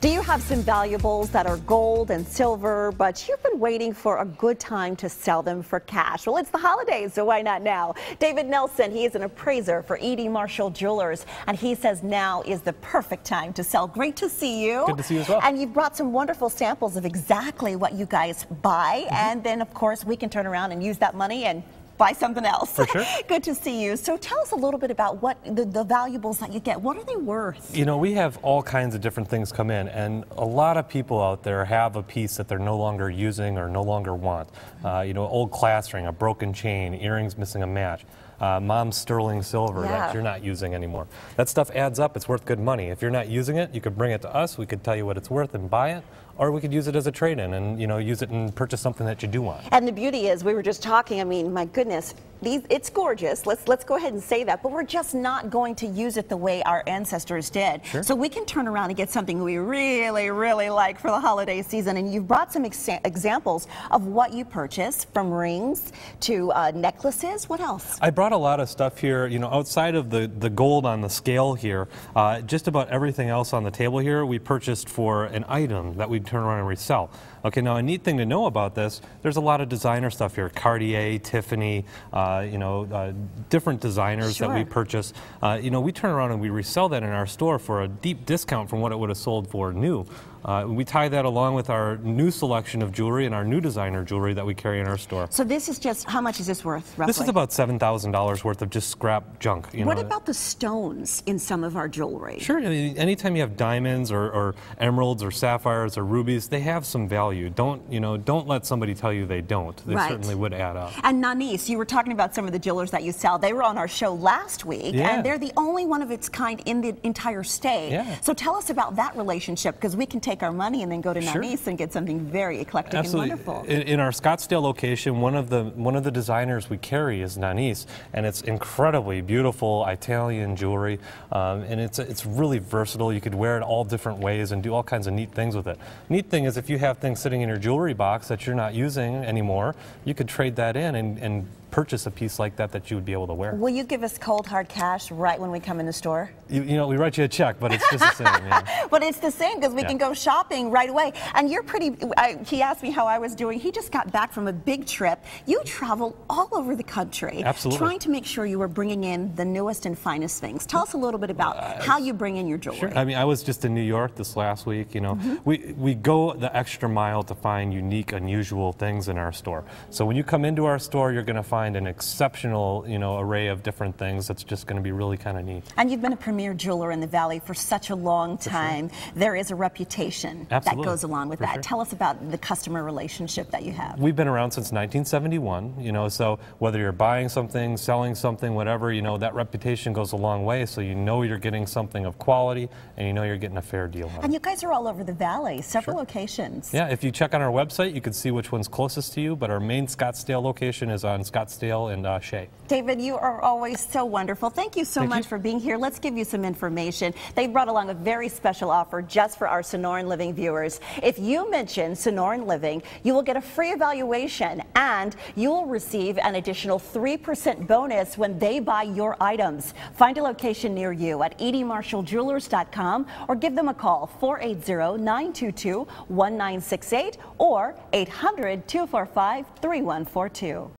Do you have some valuables that are gold and silver, but you've been waiting for a good time to sell them for cash? Well, it's the holidays, so why not now? David Nelson, he is an appraiser for E.D. Marshall Jewelers, and he says now is the perfect time to sell. Great to see you. Good to see you as well. And you've brought some wonderful samples of exactly what you guys buy, and then, of course, we can turn around and use that money and buy something else. For sure. Good to see you. So tell us a little bit about what the valuables that you get. What are they worth? You know, we have all kinds of different things come in, and a lot of people out there have a piece that they're no longer using or no longer want. You know, old class ring, a broken chain, earrings missing a match. Mom's sterling silver that you're not using anymore. That stuff adds up. It's worth good money. If you're not using it, you could bring it to us. We could tell you what it's worth and buy it, or we could use it as a trade-in and, you know, use it and purchase something that you do want. And the beauty is, we were just talking, I mean, my goodness, it's gorgeous. Let's go ahead and say that, but we're just not going to use it the way our ancestors did. Sure. So we can turn around and get something we really, really like for the holiday season. And you've brought some examples of what you purchase, from rings to necklaces. What else? I brought a lot of stuff here, you know, outside of the gold on the scale here. Just about everything else on the table here we purchased for an item that we'd turn around and resell. Okay, now a neat thing to know about this, there's a lot of designer stuff here. Cartier, Tiffany, you know, different designers that we purchase. You know, we turn around and we resell that in our store for a deep discount from what it would have sold for new. We tie that along with our new selection of jewelry and our new designer jewelry that we carry in our store. So this is just, how much is this worth, roughly? This is about $7,000 worth of just scrap junk. You what know. about the stones in some of our jewelry? Sure. I mean, anytime you have diamonds or emeralds or sapphires or rubies, they have some value. Don't let somebody tell you they don't. They certainly would add up. And Nanis, you were talking about some of the jewelers that you sell. They were on our show last week, and they're the only one of its kind in the entire state. So tell us about that relationship, because we can take our money and then go to Nanis and get something very eclectic and wonderful. In our Scottsdale location, one of the designers we carry is Nanis, and it's incredibly beautiful Italian jewelry, and it's really versatile. You could wear it all different ways and do all kinds of neat things with it. Neat thing is, if you have things sitting in your jewelry box that you're not using anymore, you could trade that in and purchase a piece like that you would be able to wear. Will you give us cold hard cash right when we come in the store? You know, we write you a check, but it's just the same. Yeah. But it's the same, because we can go shopping right away. And you're pretty, he asked me how I was doing. He just got back from a big trip. You travel all over the country. Absolutely. Trying to make sure you were bringing in the newest and finest things. Tell us a little bit about how you bring in your jewelry. Sure. I mean, I was just in New York this last week. You know, we go the extra mile to find unique, unusual things in our store. So when you come into our store, you're going to find an exceptional, you know, array of different things that's just going to be really kind of neat. And you've been a premier jeweler in the Valley for such a long time. There is a reputation that goes along with that. Tell us about the customer relationship that you have. We've been around since 1971, you know, so whether you're buying something, selling something, whatever, you know, that reputation goes a long way, so you know you're getting something of quality and you know you're getting a fair deal on it. And you guys are all over the Valley, several locations. Yeah, if you check on our website, you can see which one's closest to you, but our main Scottsdale location is on Scottsdale and Shea. David, you are always so wonderful. Thank you so much for being here. Let's give you some information. They brought along a very special offer just for our Sonoran Living viewers. If you mention Sonoran Living, you will get a free evaluation, and you will receive an additional 3% bonus when they buy your items. Find a location near you at edmarshalljewelers.com or give them a call, 480-922-1968 or 800-245-3142.